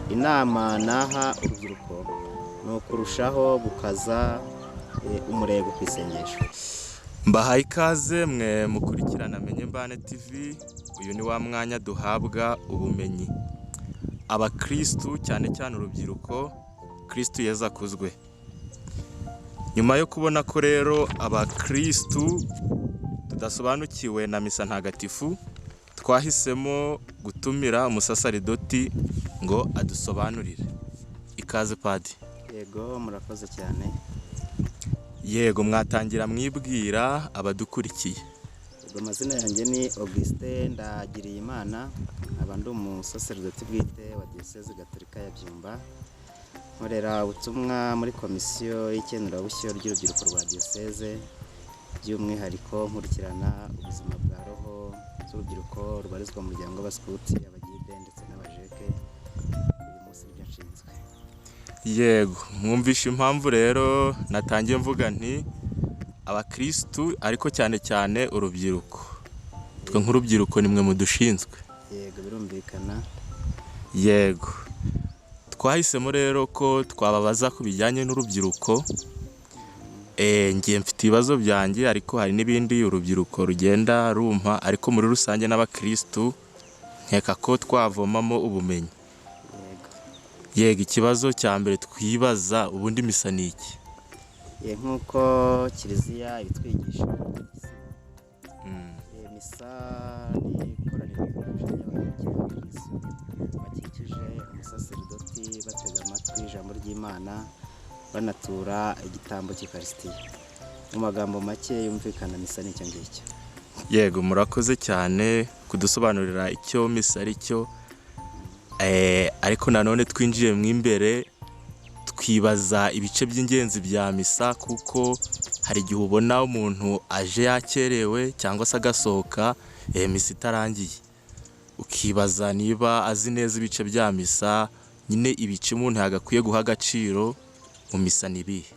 inama naha urubyiruko ni ukurushaho gukaza umurego ku isengesho. Mbahaye ikaze mwe mukurikirana Menye Mbane TV. Uyu ni wa mwanya duhabwa ubumenyi abakristu, cyane cyane urubyiruko. Kristu Yezu akuzwe. Nyuma yo kubona ko rero abakristu tudasobanukiwe na misa ntagatifu, twahisemo gutumira umusasaridoti ngo adusobanurire. Ikaze Padi. Yego, murakoze cyane. Yego, mwatangira mwibwira abadukurikiye. Amazina yanjye ni Augustin Ndagiriyimana, nkaba ndi umusaseridoti bwite wa Diyoseze Gatolika ya Byumba. Nkorera ubutumwa muri komisiyo y'ikenurabusyo ry'urubyiruko rwa Diyoseze, by'umwihariko nkurikirana ubuzima bwa roho z'urubyiruko rubarizwa mu muryango w'abaskuti, abagide ndetse n'abajeke. Uyu munsi nibyo nshinzwe. Yego, mwumvishe impamvu rero natangiye mvuga nti abakristu, ariko cyane cyane urubyiruko. Twe nk'urubyiruko nimwe mudushinzwe. Yego, birumvikana. Yego, twahisemo rero ko twababaza ku bijyanye n'urubyiruko. Ngiye mfite ibibazo byanjye, ariko hari n'ibindi urubyiruko rugenda rumpa, ariko muri rusange n'abakristu nkeka ko twavomamo ubumenyi. Yego, ikibazo cya mbere twibaza, ubundi misa ni iki? Nk'uko kiliziya ibitwigisha, misa ni ikoraniro ry'abakristu bakikije umusaseridoti, batega amatwi ijambo ry'Imana, banatura igitambo cy'Eucharistia. Mu magambo make yumvikana, misa ni icyo ngicyo. Yego, murakoze cyane kudusobanurira icyo misa ari cyo. Ariko nanone twinjiye mu imbere twibaza ibice by'ingenzi bya misa, kuko hari igihe ubona umuntu aje yakerewe cyangwa se agasohoka misa itarangiye, ukibaza niba azi neza ibice bya misa. Nyine ibice umuntu yagakwiye guha agaciro mu misa ni ibihe?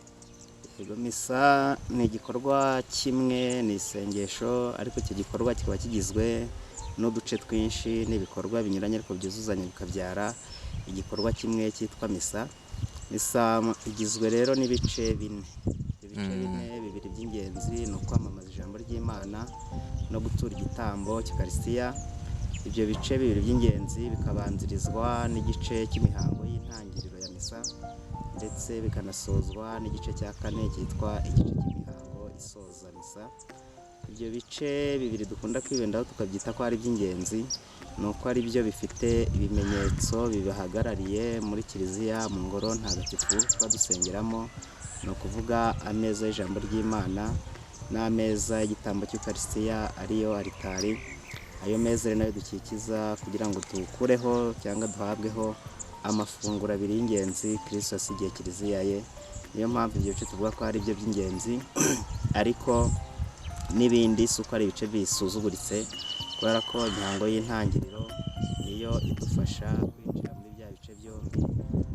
Yego, misa ni igikorwa kimwe, ni isengesho, ariko icyo gikorwa kikaba kigizwe n'uduce twinshi n'ibikorwa binyuranye, ariko byuzuzanya bikabyara igikorwa kimwe cyitwa misa. Misa igizwe rero n'ibice bine. Ibice bine, bibiri by'ingenzi ni ukwamamaza ijambo ry'Imana no gutura igitambo cy'Eucharistia. Ibyo bice bibiri by'ingenzi bikabanzirizwa n'igice cy'imihango y'intangiriro ya misa, ndetse bikanasozwa n'igice cya kane cyitwa igice cy'imihango isoza misa. Ibyo bice bibiri dukunda kwibendaho tukabyita ko ari iby'ingenzi, ni uko ari byo bifite ibimenyetso bibahagarariye muri kiliziya, mu ngoro ntagatifu tuba dusengeramo. Ni ukuvuga ameza y'ijambo ry'Imana n'ameza y'igitambo cy'Eucharistia, ariyo aritari. Ayo meza rero nayo dukikiza kugira ngo tukureho cyangwa duhabweho amafunguro abiri y'ingenzi Kristo yasigiye kiliziya ye. Niyo mpamvu ibyo bice tuvuga ko ari byo by'ingenzi, ariko n'ibindi si uko ari ibice bisuzuguritse, kubera ko imihango y'intangiriro niyo idufasha kwinjira muri bya bice byombi.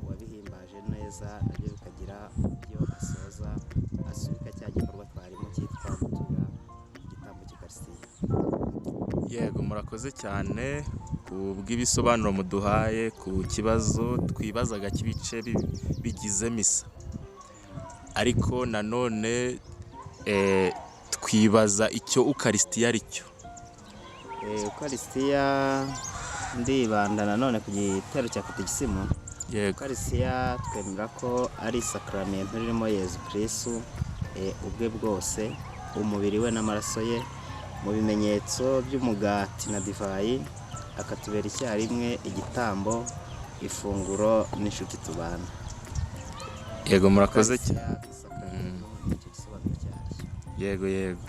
Uwabihimbaje neza nabyo bikagira ibyo asoza, asubika cya gikorwa twarimo cyitwa gutura igitambo cy'Eucharistia. Yego, murakoze cyane ku bw'ibisobanuro muduhaye ku kibazo twibazaga cy'ibice bigize misa. Ariko nanone twibaza icyo Eucharistia ari cyo. Eucharistia ndibanda nanone ku gitero cya katekisimu. Eucharistia twemera ko ari isakramento ririmo Yezu Kristu ubwe bwose, umubiri we n'amaraso ye, mu bimenyetso by'umugati na divayi, akatubera icyarimwe igitambo, ifunguro n'inshuti tubana. Yego, murakoze cyane. Yego, yego.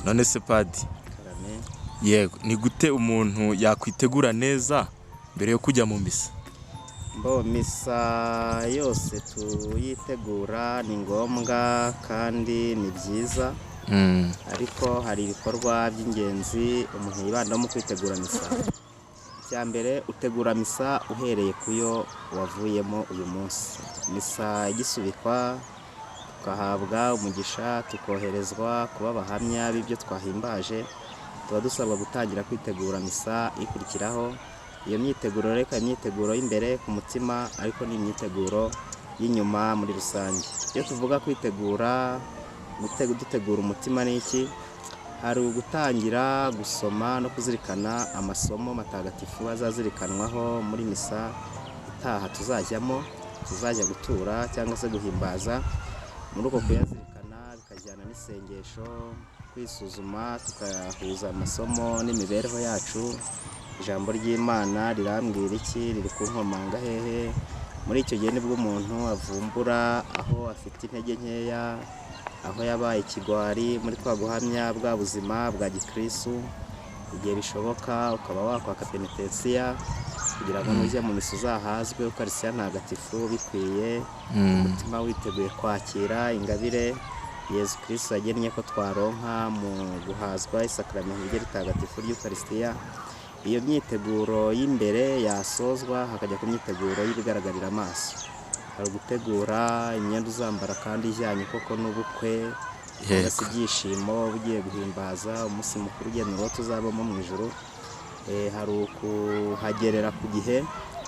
None se Padi, yego, ni gute umuntu yakwitegura neza mbere yo kujya mu misa? Misa yose tuyitegura ni ngombwa kandi ni byiza, ariko hari ibikorwa by'ingenzi umuntu yibandaho mu kwitegura misa. Icya mbere, utegura misa uhereye ku yo wavuyemo uyu munsi. Misa igisubikwa tugahabwa umugisha, tukoherezwa kuba abahamya b'ibyo twahimbaje, tuba dusabwa gutangira kwitegura misa ikurikiraho Iyo myiteguro reka imyiteguro y'imbere ku mutima ariko ni imyiteguro y'inyuma muri rusange. Iyo tuvuga kwitegura dutegura umutima n'iki, hari ugutangira gusoma no kuzirikana amasomo matagatifu azazirikanwaho muri misa itaha tuzajya gutura cyangwa se guhimbaza. Muri uko kuyazirikana bikajyana n'isengesho, kwisuzuma tukayahuza amasomo n'imibereho yacu. Ijambo ry'Imana rirambwira iki, riri kunkomanga hehe. Muri icyo gihe nibwo umuntu avumbura aho afite intege nkeya, aho yabaye ikigwari muri kwa guhamya bwa buzima bwa gikristu. Igihe bishoboka ukaba wakwaka penitensiya kugira ngo nujya mu misa uzahazwe ukarisiya ntagatifu bikwiye, umutima witeguye kwakira ingabire Yezu Kristo yagennye ko twaronka mu guhazwa isakaramentu ritagatifu ry'Ukarisitiya. Iyo myiteguro y'imbere yasozwa hakajya ku myiteguro y'ibigaragarira amaso. Hari gutegura imyenda uzambara kandi ijyanye koko n'ubukwe, cyangwa se ibyishimo ugiye guhimbaza umunsi mukuru ugenera uwo tuzabamo mu ijuru. Hari ukuhagerera ku gihe,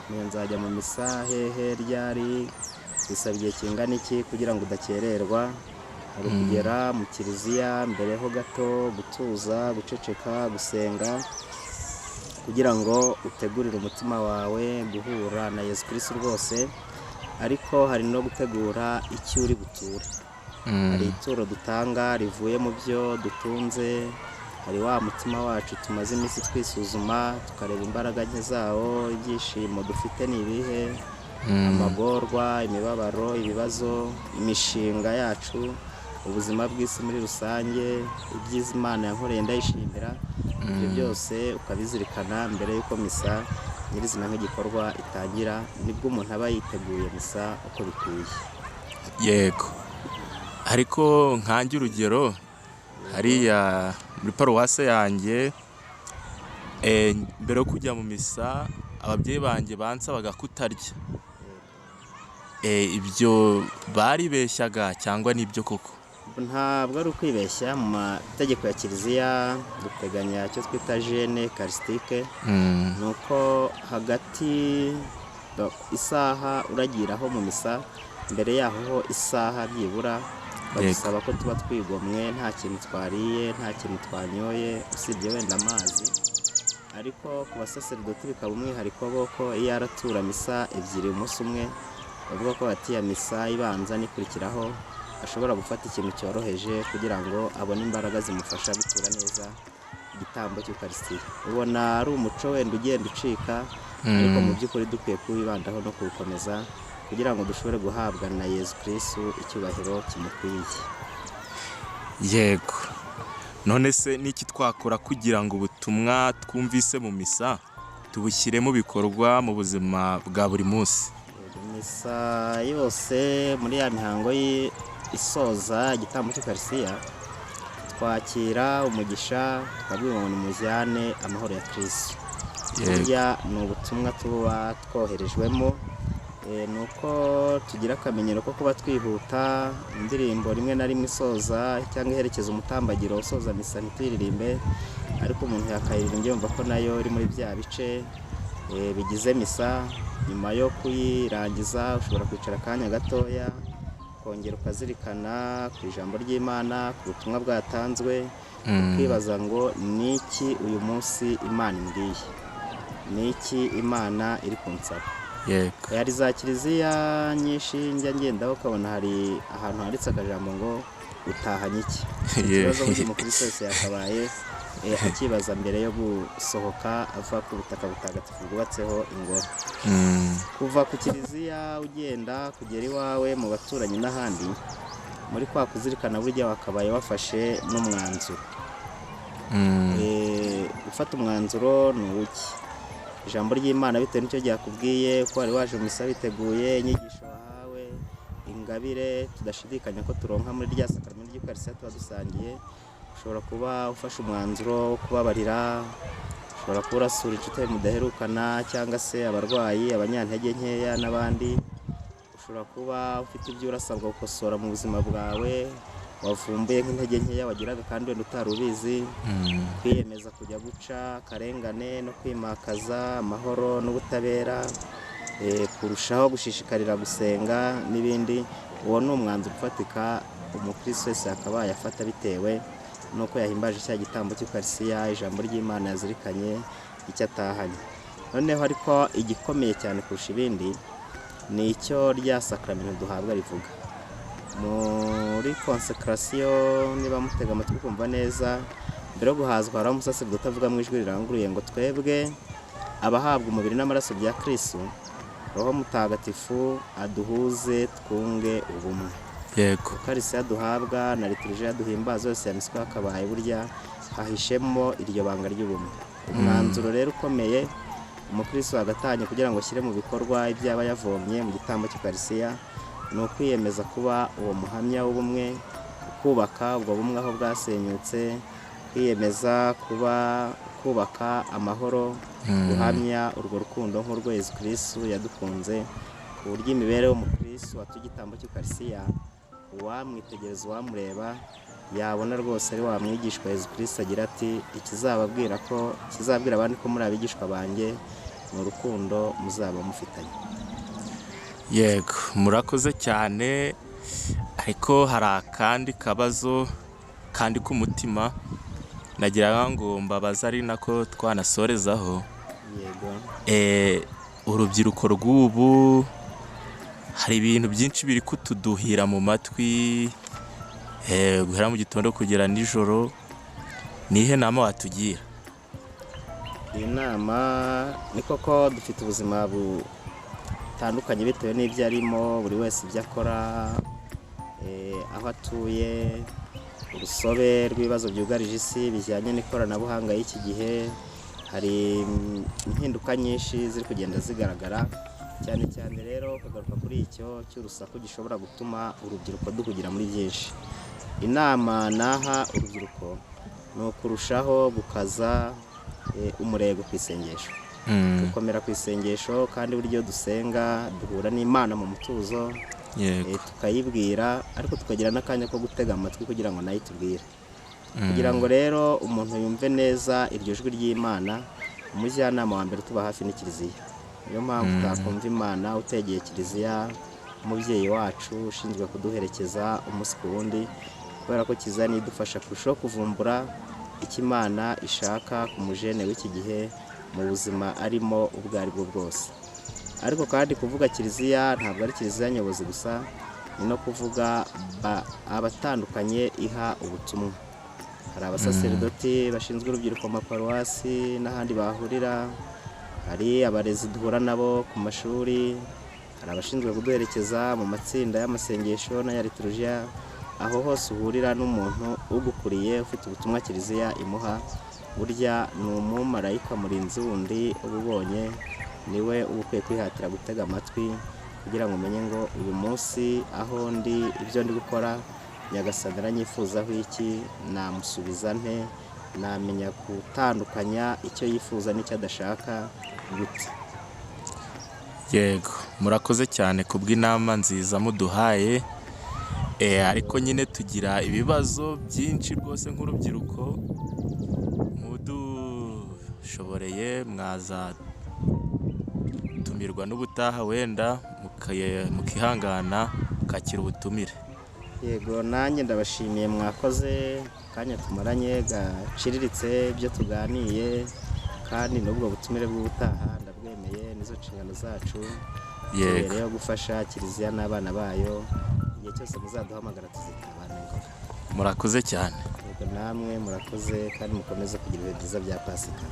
nzajya mu misa hehe ryari, bisaba igihe kingana iki kugira ngo udakererwa. Hari ukugera mu kiliziya mbere ho gato, gutuza, guceceka, gusenga kugira ngo utegurire umutima wawe guhura na Yezu Kristo rwose. Ariko hari no gutegura icyo uri buture. Hari ituro dutanga rivuye mu byo dutunze. Hari wa mutima wacu tumaze iminsi twisuzuma tukareba imbaraga nke zawo, ibyishimo dufite ni ibihe, amagorwa, imibabaro, ibibazo, imishinga yacu, ubuzima bw'isi muri rusange, ibyiza Imana yankoreye ndayishimira. Ibyo byose ukabizirikana mbere y'uko misa nyirizina nk'igikorwa itangira. Nibwo umuntu aba yiteguye misa uko bikwiye. Yego, ariko nkange urugero hariya muri paruwase yanjye, mbere yo kujya mu misa ababyeyi banjye bansabaga kutarya. Ibyo baribeshyaga cyangwa nibyo koko? Ntabwo ari ukwibeshya. Mu mategeko ya kiliziya duteganya icyo twita jene karisitike. Ni uko hagati isaha uragiraho mu misa, mbere yaho isaha byibura badusaba ko tuba twigomwe, nta kintu twariye, nta kintu twanyoye usibye wenda amazi. Ariko ku basaseridoti bikaba umwihariko boko iyo aratura misa ebyiri umunsi umwe, bavuga ko hagati ya misa ibanza n'ikurikiraho ashobora gufata ikintu cyoroheje kugira ngo abone imbaraga zimufasha gutura neza igitambo cy'Ukarisitiya. Ubona ari umuco wenda ugenda ucika, ariko mu by'ukuri dukwiye kuwibandaho no kuwukomeza kugira ngo dushobore guhabwa na Yezu Kristo icyubahiro kimukwiye. Yego, none se n'iki twakora kugira ngo ubutumwa twumvise mu misa tubushyire mu bikorwa mu buzima bwa buri munsi? Misa yose muri ya mihango isoza igitambo cy'Ukarisitiya twakira umugisha tukabwira ngo nimujyane amahoro ya Kristo. Burya ni ubutumwa tuba twoherejwemo. Ni uko tugira akamenyero ko kuba twihuta indirimbo rimwe na rimwe isoza cyangwa iherekeza umutambagiro usoza misa ntituyiririmbe, ariko umuntu yakayiririmba yumva ko nayo iri muri bya bice bigize misa. Nyuma yo kuyirangiza ushobora kwicara akanya gatoya ukongera ukazirikana ku ijambo ry'Imana, ku butumwa bwatanzwe, ukibaza ngo ni iki uyu munsi Imana imbwiye, ni iki Imana iri kunsaba. Hari za kiliziya nyinshi njya ngendaho ukabona hari ahantu handitse akajambo ngo utahanye iki. Ikibazo buri mukristo wese yakabaye akibaza mbere yo gusohoka ava ku butaka butagatifu bwubatseho ingoro. Kuva ku kiliziya ugenda kugera iwawe mu baturanyi n'ahandi, muri kwa kuzirikana burya wakabaye wafashe n'umwanzuro. Gufata umwanzuro ni uw'iki? Ijambo ry'Imana bitewe n'icyo ryakubwiye, ko wari waje mu misa biteguye, inyigisho wahawe, ingabire tudashidikanya ko turonka muri rya sakaramentu ry'Ukarisitiya tuba dusangiye. Ushobora kuba ufashe umwanzuro wo kubabarira, ushobora kuba urasura inshuti mudaherukana cyangwa se abarwayi, abanyantege nkeya n'abandi. Ushobora kuba ufite ibyo urasabwa gukosora mu buzima bwawe, wavumbuye nk'intege nkeya wagiraga kandi wenda utari ubizi, kwiyemeza kujya guca akarengane no kwimakaza amahoro n'ubutabera, kurushaho gushishikarira gusenga n'ibindi. Uwo ni umwanzuro ufatika umukristo wese yakabaye afata bitewe nuko yahimbaje cya gitambo cy'ukarisiya, ijambo ry'Imana yazirikanye, icyo atahanye. Noneho ariko igikomeye cyane kurusha ibindi ni icyo rya sakramento duhabwa rivuga. Muri konsekarasiyo niba mutega amatwi kumva neza, mbere yo guhazwa hari umusaseridoti avuga mu ijwi riranguruye ngo twebwe abahabwa umubiri n'amaraso bya Kristo, Roho Mutagatifu aduhuze twunge ubumwe. Yego. Ukarisiya duhabwa na liturujia duhimbaza yose ya miswa akabaye burya hahishemo iryo banga ry'ubumwe. Umwanzuro rero ukomeye umukristo agatanye kugira ngo ashyire mu bikorwa ibyaba yavomye mu gitambo cy'ukarisiya, ni ukwiyemeza kuba uwo muhamya w'ubumwe, kubaka ubwo bumwe aho bwasenyutse, kwiyemeza kubaka amahoro, guhamya urwo rukundo nk'urwo Yesu Kristo yadukunze, ku buryo imibereho y'umukristo watuye igitambo cy'ukarisiya, uwamwitegereza uwamureba yabona rwose ari wa mwigishwa Yesu Kristo agira ati ikizababwira abandi ko muri abigishwa banjye ni urukundo muzaba mufitanye. Yego, murakoze cyane, ariko hari akandi kabazo kandi k'umutima nagira ngo mbabaza ari nako twanasorezaho. Yego. Urubyiruko rw'ubu hari ibintu byinshi biri kutuduhira mu matwi, guhera mu gitondo kugera nijoro. Nihe nama watugira? Iyi nama ni koko dufite ubuzima butandukanye bitewe n'ibyo arimo, buri wese ibyo akora, aho atuye, urusobe rw'ibibazo byugarije isi bijyanye n'ikoranabuhanga y'iki gihe. Hari impinduka nyinshi ziri kugenda zigaragara, cyane cyane rero ukagaruka kuri icyo cy'urusaku gishobora gutuma urubyiruko duhugira muri byinshi. Inama naha urubyiruko ni ukurushaho gukaza umurego ku isengesho, dukomera ku isengesho, kandi buryo dusenga duhura n'Imana mu mutuzo, tukayibwira, ariko tukagira n'akanya ko gutega amatwi kugira ngo nayo itubwire, kugira ngo rero umuntu yumve neza iryo jwi ry'Imana. Umujyanama wa mbere tuba hafi ni Kiliziya. Niyo mpamvu utakumva Imana utegeye Kiliziya, umubyeyi wacu ushinzwe kuduherekeza umunsi ku wundi, kubera ko Kiliziya niyo idufasha kurushaho kuvumbura icyo Imana ishaka ku mujene w'iki gihe mu buzima arimo ubwo ari bwo bwose. Ariko kandi kuvuga Kiliziya ntabwo ari Kiliziya nyobozi gusa, ni no kuvuga abatandukanye iha ubutumwa. Hari abasaseridoti bashinzwe urubyiruko mu maparuwasi n'ahandi bahurira, hari abarezi duhura nabo ku mashuri, hari abashinzwe kuduherekeza mu matsinda y'amasengesho n'aya liturujia. Aho hose uhurira n'umuntu ugukuriye ufite ubutumwa Kiliziya imuha, burya ni umumarayika murinzi wundi uba ubonye, niwe uba ukwiye kwihatira gutega amatwi kugira ngo umenye ngo uyu munsi aho ndi, ibyo ndi gukora Nyagasani aranyifuzaho iki, namusubiza nte, namenya gutandukanya icyo yifuza n'icyo adashaka gute. Yego, murakoze cyane kubw'inama nziza muduhaye. Ariko nyine tugira ibibazo byinshi rwose nk'urubyiruko, mudushoboreye mwaza tumirwa n'ubutaha wenda mukihangana mukakira ubutumire. Yego, nanjye ndabashimiye, mwakoze kanya tumaranye gaciriritse ibyo tuganiye, kandi n'ubwo butumire bw'ubutaha ndabwemeye, nizo nshingano zacu. Yego, yo gufasha Kiliziya n'abana bayo, igihe cyose muzaduhamagara tuzitabana ngoga. murakoze cyane. Yego, namwe murakoze kandi mukomeze kugira ibihe byiza bya Pasika.